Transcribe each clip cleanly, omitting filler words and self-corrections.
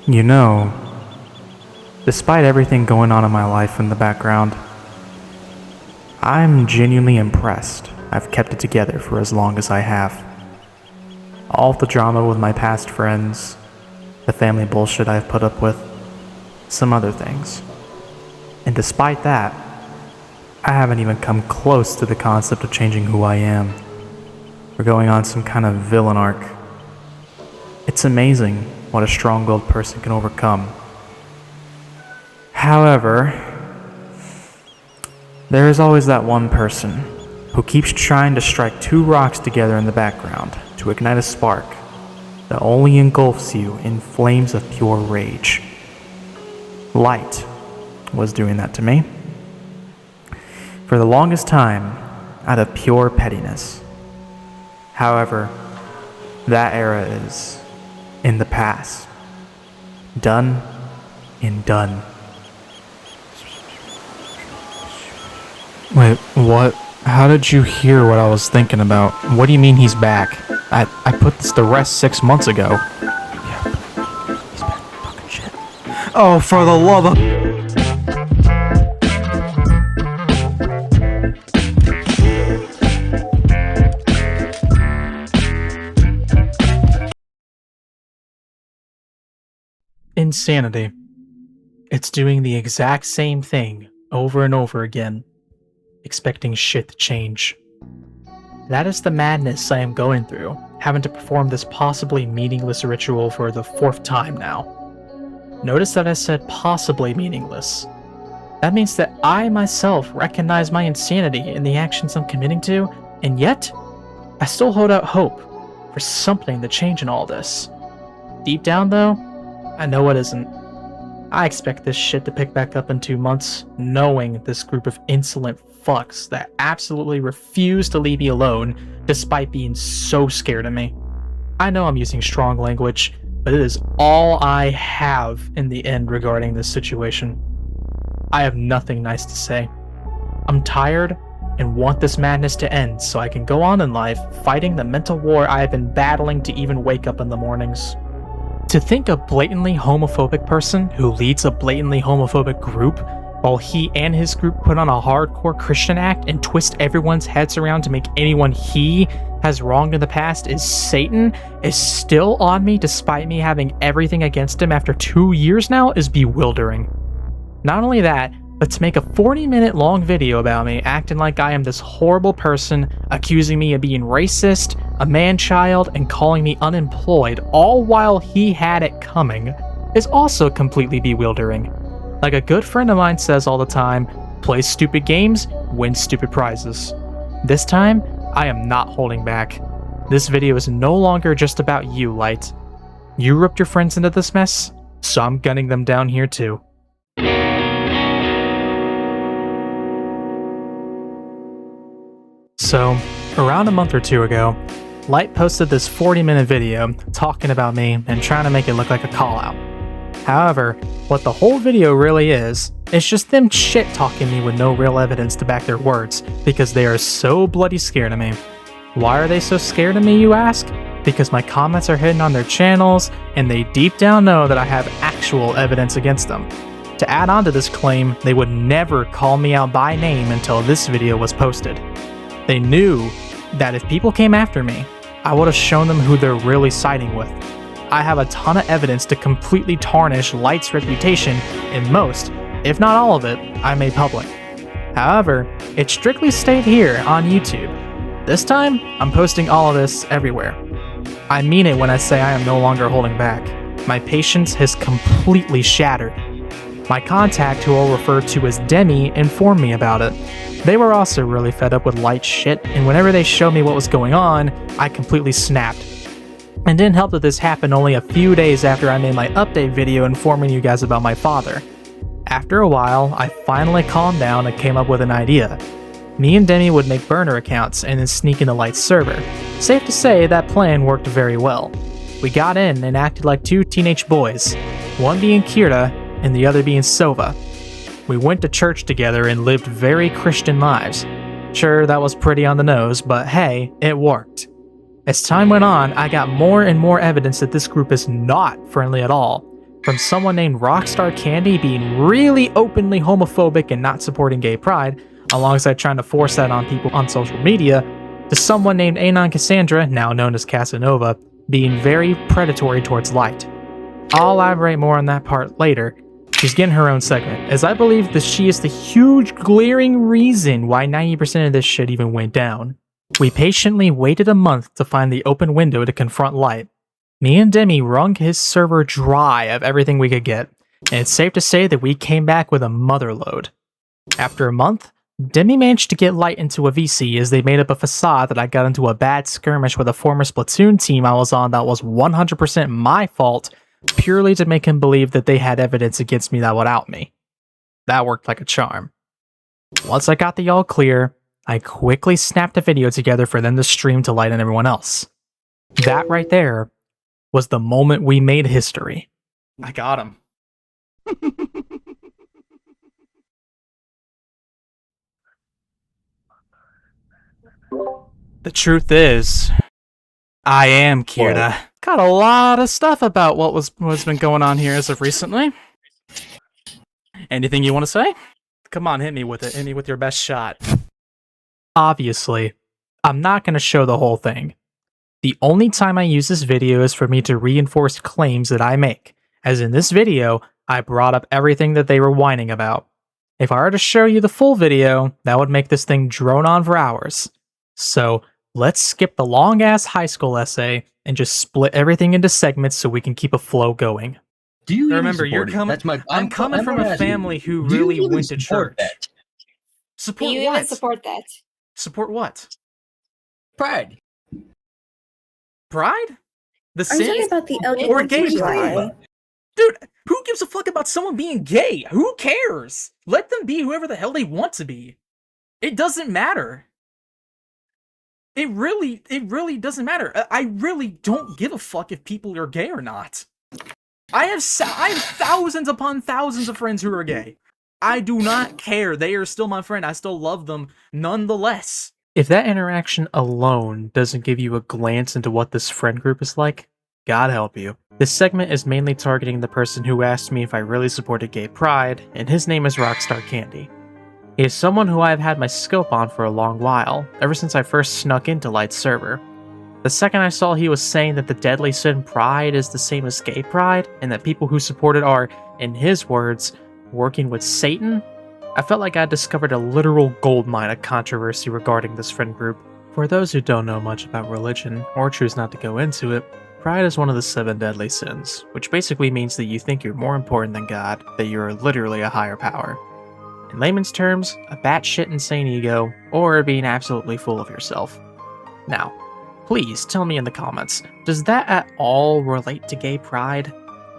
You know, despite everything going on in my life in the background, I'm genuinely impressed I've kept it together for as long as I have. All the drama with my past friends, the family bullshit I've put up with, some other things. And despite that, I haven't even come close to the concept of changing who I am, or going on some kind of villain arc. It's amazing what a strong-willed person can overcome. However, there is always that one person who keeps trying to strike two rocks together in the background to ignite a spark that only engulfs you in flames of pure rage. Light was doing that to me. For the longest time, out of pure pettiness. However, that era is in the past. Done and done. Wait, what? How did you hear what I was thinking about? What do you mean he's back? I put this to rest 6 months ago. Yeah, he's back talking shit. Oh, for the love of... Insanity. It's doing the exact same thing over and over again, expecting shit to change. That is the madness I am going through, having to perform this possibly meaningless ritual for the 4th time now. Notice that I said possibly meaningless. That means that I myself recognize my insanity in the actions I'm committing to, and yet, I still hold out hope for something to change in all this. Deep down though, I know it isn't. I expect this shit to pick back up in 2 months, knowing this group of insolent fucks that absolutely refuse to leave me alone despite being so scared of me. I know I'm using strong language, but it is all I have in the end regarding this situation. I have nothing nice to say. I'm tired and want this madness to end so I can go on in life fighting the mental war I have been battling to even wake up in the mornings. To think a blatantly homophobic person who leads a blatantly homophobic group, while he and his group put on a hardcore Christian act and twist everyone's heads around to make anyone he has wronged in the past is Satan, is still on me despite me having everything against him after 2 years now is bewildering. Not only that, but to make a 40-minute long video about me acting like I am this horrible person, accusing me of being racist, a man-child, and calling me unemployed, all while he had it coming, is also completely bewildering. Like a good friend of mine says all the time, play stupid games, win stupid prizes. This time, I am not holding back. This video is no longer just about you, Light. You roped your friends into this mess, so I'm gunning them down here too. So, around a month or two ago, Light posted this 40-minute video talking about me and trying to make it look like a call-out. However, what the whole video really is just them shit-talking me with no real evidence to back their words, because they are so bloody scared of me. Why are they so scared of me, you ask? Because my comments are hidden on their channels, and they deep down know that I have actual evidence against them. To add on to this claim, they would never call me out by name until this video was posted. They knew that if people came after me, I would have shown them who they're really siding with. I have a ton of evidence to completely tarnish Light's reputation, and most, if not all of it, I made public. However, it strictly stayed here on YouTube. This time, I'm posting all of this everywhere. I mean it when I say I am no longer holding back. My patience has completely shattered. My contact, who I'll refer to as Demi, informed me about it. They were also really fed up with Light shit, and whenever they showed me what was going on, I completely snapped. And didn't help that this happened only a few days after I made my update video informing you guys about my father. After a while, I finally calmed down and came up with an idea. Me and Demi would make burner accounts and then sneak into Light's server. Safe to say that plan worked very well. We got in and acted like 2 teenage boys, one being Kira and the other being Sova. We went to church together and lived very Christian lives. Sure, that was pretty on the nose, but hey, it worked. As time went on, I got more and more evidence that this group is not friendly at all, From someone named Rockstar Candy being really openly homophobic and not supporting gay pride, alongside trying to force that on people on social media, to someone named AnonCassandra, now known as Casanova, being very predatory towards light. I'll elaborate more on that part later. She's getting her own segment, as I believe that she is the huge glaring reason why 90% of this shit even went down. We patiently waited a month to find the open window to confront Light. Me and Demi wrung his server dry of everything we could get, and it's safe to say that we came back with a motherload. After a month, Demi managed to get Light into a VC as they made up a facade that I got into a bad skirmish with a former Splatoon team I was on that was 100% my fault, purely to make him believe that they had evidence against me that would out me. That worked like a charm. Once I got the all clear, I quickly snapped a video together for them to stream to Light and everyone else. That right there was the moment we made history. I got him. The truth is, I am Kirta. Got a lot of stuff about what's been going on here as of recently. Anything you want to say? Come on, hit me with it. Hit me with your best shot. Obviously, I'm not going to show the whole thing. The only time I use this video is for me to reinforce claims that I make, as in this video, I brought up everything that they were whining about. If I were to show you the full video, that would make this thing drone on for hours. So, let's skip the long-ass high school essay and just split everything into segments so we can keep a flow going. Do you remember, you're coming? I'm coming from a family who really went to church. That? Support Do you what? even support that? Support what? Pride. Pride? The Are you talking sins? about the Or gay LGBTQIA? pride? Dude, who gives a fuck about someone being gay? Who cares? Let them be whoever the hell they want to be. It doesn't matter. It really doesn't matter. I really don't give a fuck if people are gay or not. I have thousands upon thousands of friends who are gay. I do not care. They are still my friend. I still love them nonetheless. If that interaction alone doesn't give you a glance into what this friend group is like, God help you. This segment is mainly targeting the person who asked me if I really supported gay pride, and his name is Rockstar Candy. He is someone who I have had my scope on for a long while, ever since I first snuck into Light's server. The second I saw he was saying that the deadly sin pride is the same as gay pride, and that people who support it are, in his words, working with Satan, I felt like I discovered a literal goldmine of controversy regarding this friend group. For those who don't know much about religion, or choose not to go into it, pride is one of the 7 deadly sins, which basically means that you think you're more important than God, that you're literally a higher power. In layman's terms, a batshit insane ego, or being absolutely full of yourself. Now, please tell me in the comments, does that at all relate to gay pride?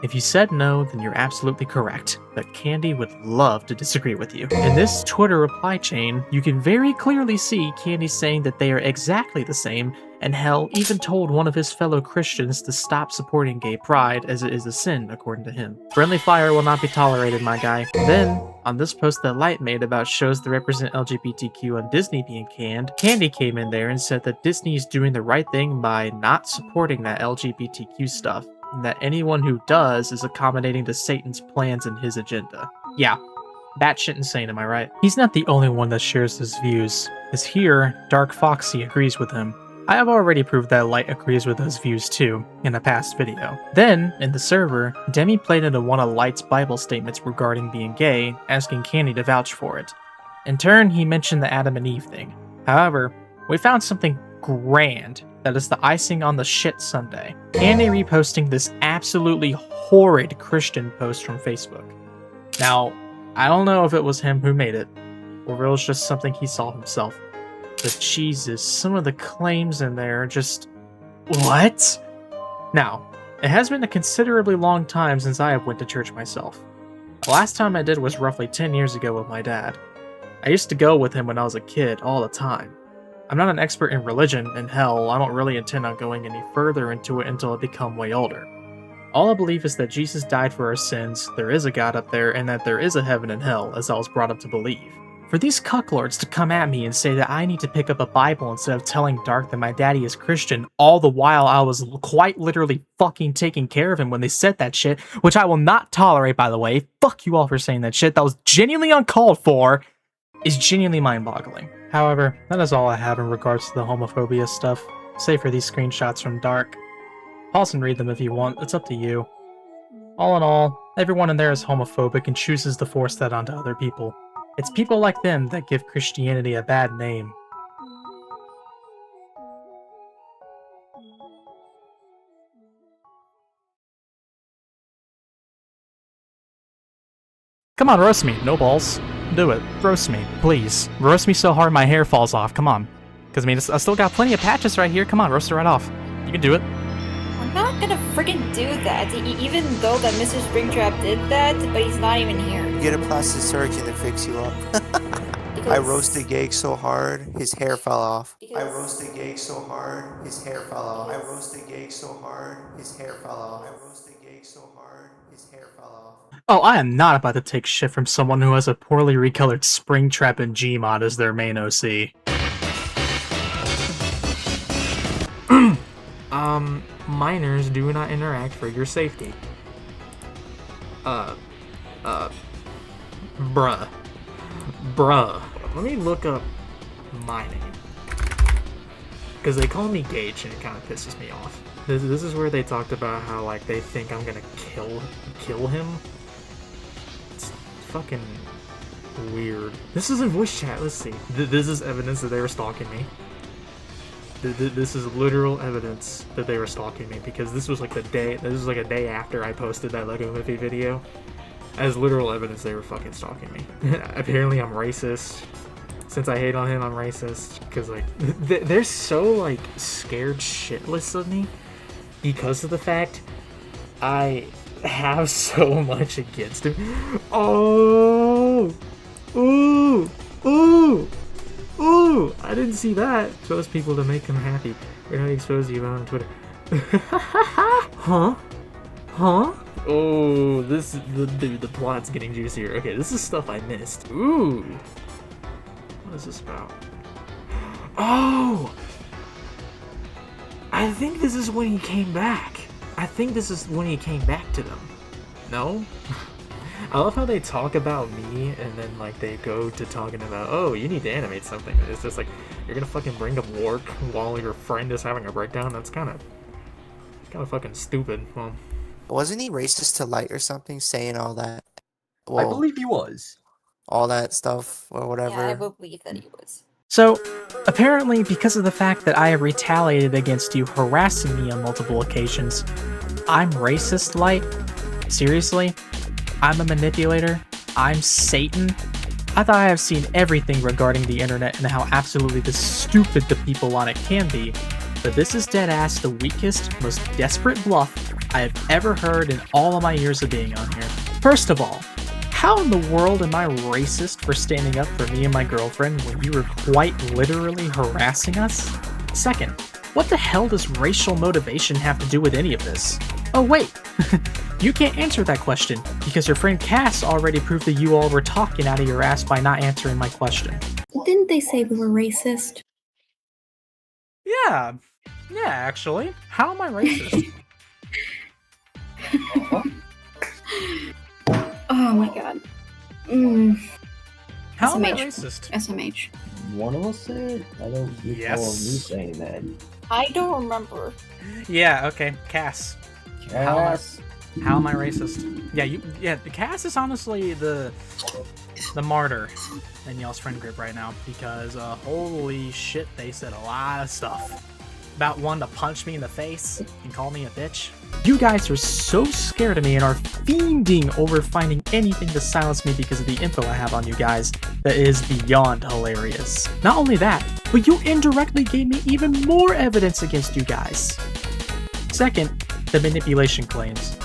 If you said no, then you're absolutely correct, but Candy would love to disagree with you. In this Twitter reply chain, you can very clearly see Candy saying that they are exactly the same, and hell, even told one of his fellow Christians to stop supporting gay pride as it is a sin, according to him. Friendly fire will not be tolerated, my guy. Then, on this post that Light made about shows that represent LGBTQ on Disney being canned, Candy came in there and said that Disney is doing the right thing by not supporting that LGBTQ stuff, and that anyone who does is accommodating to Satan's plans and his agenda. Yeah, batshit insane, am I right? He's not the only one that shares his views, as here, Dark Foxy agrees with him. I have already proved that Light agrees with those views too, in a past video. Then, in the server, Demi played into one of Light's Bible statements regarding being gay, asking Candy to vouch for it. In turn, he mentioned the Adam and Eve thing. However, we found something grand that is the icing on the shit sundae. Candy reposting this absolutely horrid Christian post from Facebook. Now, I don't know if it was him who made it, or if it was just something he saw himself. But Jesus, some of the claims in there are just... What? Now, it has been a considerably long time since I have went to church myself. The last time I did was roughly 10 years ago with my dad. I used to go with him when I was a kid, all the time. I'm not an expert in religion, and hell, I don't really intend on going any further into it until I become way older. All I believe is that Jesus died for our sins, there is a God up there, and that there is a heaven and hell, as I was brought up to believe. For these cucklords to come at me and say that I need to pick up a Bible instead of telling Dark that my daddy is Christian, all the while I was quite literally fucking taking care of him when they said that shit, which I will not tolerate, by the way. Fuck you all for saying that shit. That was genuinely uncalled for, is genuinely mind-boggling. However, that is all I have in regards to the homophobia stuff, save for these screenshots from Dark. Pause and read them if you want, it's up to you. All in all, everyone in there is homophobic and chooses to force that onto other people. It's people like them that give Christianity a bad name. Come on, roast me. No balls. Do it. Roast me, please. Roast me so hard my hair falls off. Come on. Because, I mean, I still got plenty of patches right here. Come on, roast it right off. You can do it. I'm not gonna friggin' do that, even though that Mr. Springtrap did that, but he's not even here. Get a plastic surgeon to fix you up. I roasted Gagey so hard, his hair fell off. I roasted Gagey so hard, his hair fell off. I roasted Gagey so hard, his hair fell off. I roasted Gagey so hard, his hair fell off. Oh, I am not about to take shit from someone who has a poorly recolored Springtrap and Gmod as their main OC. Minors do not interact for your safety. Bruh. Let me look up my name. Because they call me Gage and it kind of pisses me off. This is where they talked about how, like, they think I'm gonna kill him. It's fucking weird. This is a voice chat, let's see. This is evidence that they were stalking me. This is literal evidence that they were stalking me, because this was like a day after I posted that Lego Movie video. As literal evidence they were fucking stalking me. Apparently I'm racist. Since I hate on him, I'm racist. Because, like, they're so, like, scared shitless of me because of the fact I have so much against him. Oh! Ooh! I didn't see that. Expose people to make them happy. We're not exposed to you on Twitter. Huh? Oh, the plot's getting juicier. Okay, this is stuff I missed. Ooh! What is this about? Oh! I think this is when he came back. I think this is when he came back to them. No? I love how they talk about me and then, like, they go to talking about, oh, you need to animate something. It's just like, you're gonna fucking bring up work while your friend is having a breakdown? That's kind of fucking stupid. Well, Wasn't he racist to Light or something, saying all that? I believe he was. All that stuff or whatever. Yeah, I believe that he was. so, apparently, because of the fact that I have retaliated against you harassing me on multiple occasions, I'm racist, Light? Seriously? I'm a manipulator? I'm Satan? I thought I have seen everything regarding the internet and how absolutely stupid the people on it can be, but this is deadass the weakest, most desperate bluff I have ever heard in all of my years of being on here. First of all, how in the world am I racist for standing up for me and my girlfriend when you were quite literally harassing us? Second, what the hell does racial motivation have to do with any of this? Oh wait, you can't answer that question because your friend Cass already proved that you all were talking out of your ass by not answering my question. Didn't they say we were racist? Yeah, actually. How am I racist? Oh my god. How am I SMH. racist? SMH. One of us said? I don't recall Yes. me saying that. I don't remember. Yeah, okay, Cass. Cass. How am I racist? Yeah, Cass is honestly the martyr in y'all's friend group right now because holy shit, they said a lot of stuff. About one to punch me in the face and call me a bitch. You guys are so scared of me and are fiending over finding anything to silence me because of the info I have on you guys that is beyond hilarious. Not only that, but you indirectly gave me even more evidence against you guys. Second, the manipulation claims.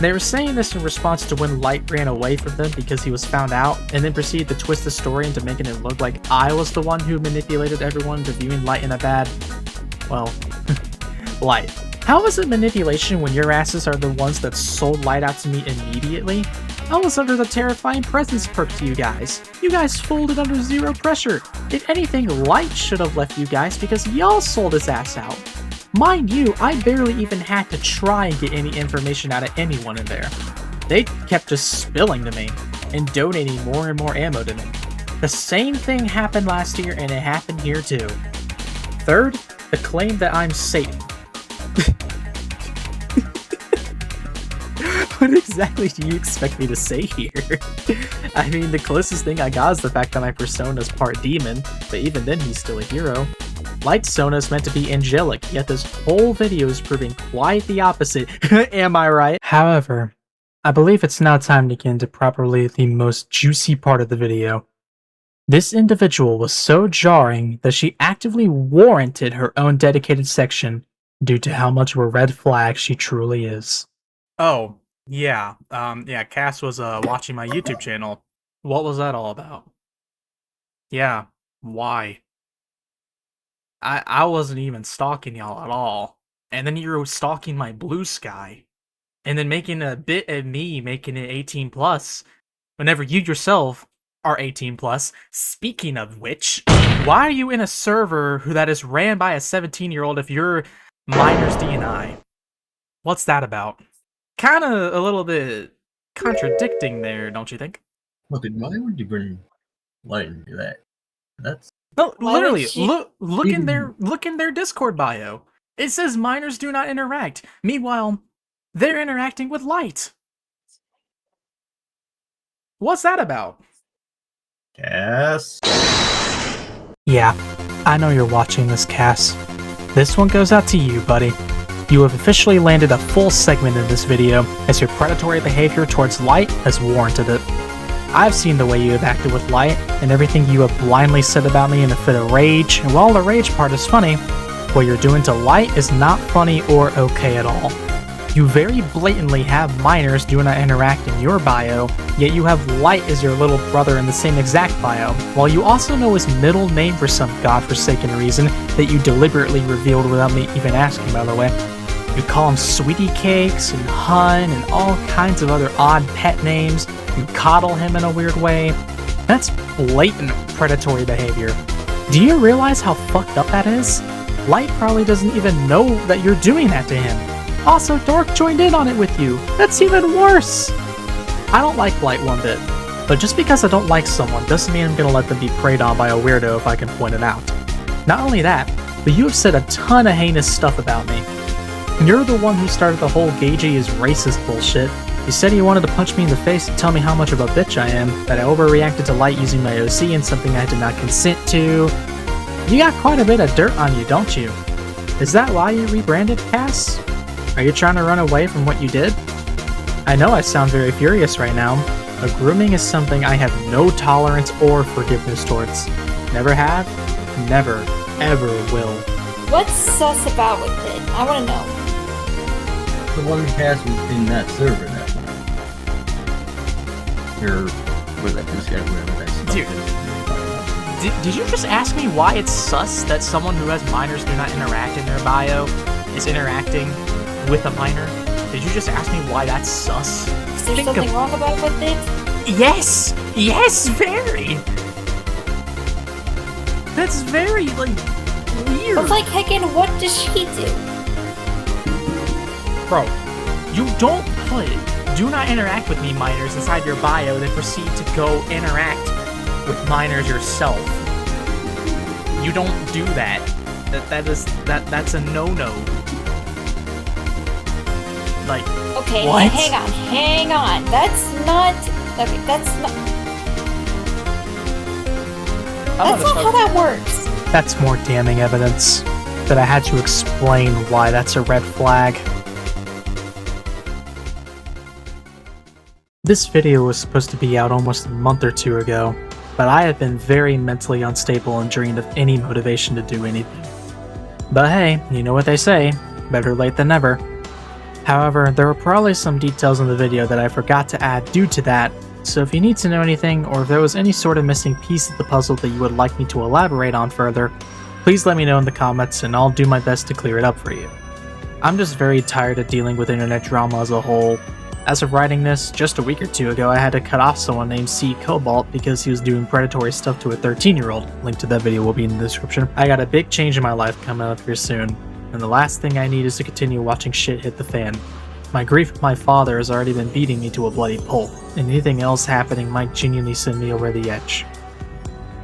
They were saying this in response to when Light ran away from them because he was found out, and then proceeded to twist the story into making it look like I was the one who manipulated everyone into viewing Light in a bad, well, light. How is it manipulation when your asses are the ones that sold Light out to me immediately? I was under the terrifying presence perk to you guys. You guys folded under zero pressure. If anything, Light should have left you guys because y'all sold his ass out. Mind you, I barely even had to try and get any information out of anyone in there. They kept just spilling to me and donating more and more ammo to me. The same thing happened last year and it happened here too. Third, the claim that I'm Satan. What exactly do you expect me to say here? I mean, the closest thing I got is the fact that my persona is part demon, but even then he's still a hero. Light's Sona is meant to be angelic, yet this whole video is proving quite the opposite. Am I right? However, I believe it's now time to get into properly the most juicy part of the video. This individual was so jarring that she actively warranted her own dedicated section due to how much of a red flag she truly is. Oh, yeah. Cass was watching my YouTube channel. What was that all about? Yeah, why? I wasn't even stalking y'all at all. And then you're stalking my blue sky. And then making a bit of me making it 18 plus. Whenever you yourself are 18 plus. Speaking of which, why are you in a server that is ran by a 17-year-old if you're minors DNI? What's that about? Kinda a little bit contradicting there, don't you think? Look, why would you bring Light into that? That's No, Why literally, would she- look in their Discord bio. It says minors do not interact. Meanwhile, they're interacting with Light. What's that about? Cass. Yeah, I know you're watching this, Cass. This one goes out to you, buddy. You have officially landed a full segment in this video, as your predatory behavior towards Light has warranted it. I've seen the way you have acted with Light, and everything you have blindly said about me in a fit of rage, and while the rage part is funny, what you're doing to Light is not funny or okay at all. You very blatantly have minors do not interact in your bio, yet you have Light as your little brother in the same exact bio, while you also know his middle name for some godforsaken reason that you deliberately revealed without me even asking, by the way. You call him Sweetie Cakes and Hun and all kinds of other odd pet names. You coddle him in a weird way. That's blatant predatory behavior. Do you realize how fucked up that is? Light probably doesn't even know that you're doing that to him. Also, Dark joined in on it with you. That's even worse! I don't like Light one bit, but just because I don't like someone doesn't mean I'm gonna let them be preyed on by a weirdo if I can point it out. Not only that, but you have said a ton of heinous stuff about me. You're the one who started the whole Gagey is racist bullshit. You said you wanted to punch me in the face and tell me how much of a bitch I am, that I overreacted to Light using my OC and something I did not consent to. You got quite a bit of dirt on you, don't you? Is that why you rebranded, Cass? Are you trying to run away from what you did? I know I sound very furious right now, but grooming is something I have no tolerance or forgiveness towards. Never have, never, ever will. What's sus about with it? I want to know. The one Cass was in that server that time. Or was that this guy, whatever that Dude. Did you just ask me why it's sus that someone who has minors do not interact in their bio is interacting with a minor? Did you just ask me why that's sus? Is there something wrong about with it? Yes! Yes, very! That's very, like, weird. But like, heckin', what does she do? Bro, you don't put do not interact with me minors inside your bio, then proceed to go interact with minors yourself. You don't do that. That's a no-no. Like, Okay, what? hang on. That's not how that works. That's more damning evidence that I had to explain why that's a red flag. This video was supposed to be out almost a month or two ago, but I have been very mentally unstable and drained of any motivation to do anything. But hey, you know what they say, better late than never. However, there were probably some details in the video that I forgot to add due to that, so if you need to know anything, or if there was any sort of missing piece of the puzzle that you would like me to elaborate on further, please let me know in the comments and I'll do my best to clear it up for you. I'm just very tired of dealing with internet drama as a whole. As of writing this, just a week or two ago, I had to cut off someone named C. Cobalt because he was doing predatory stuff to a 13-year-old. Link to that video will be in the description. I got a big change in my life coming up here soon, and the last thing I need is to continue watching shit hit the fan. My grief with my father has already been beating me to a bloody pulp, and anything else happening might genuinely send me over the edge.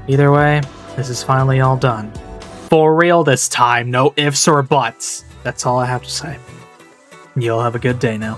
Either way, this is finally all done. For real this time, no ifs or buts. That's all I have to say. Y'all have a good day now.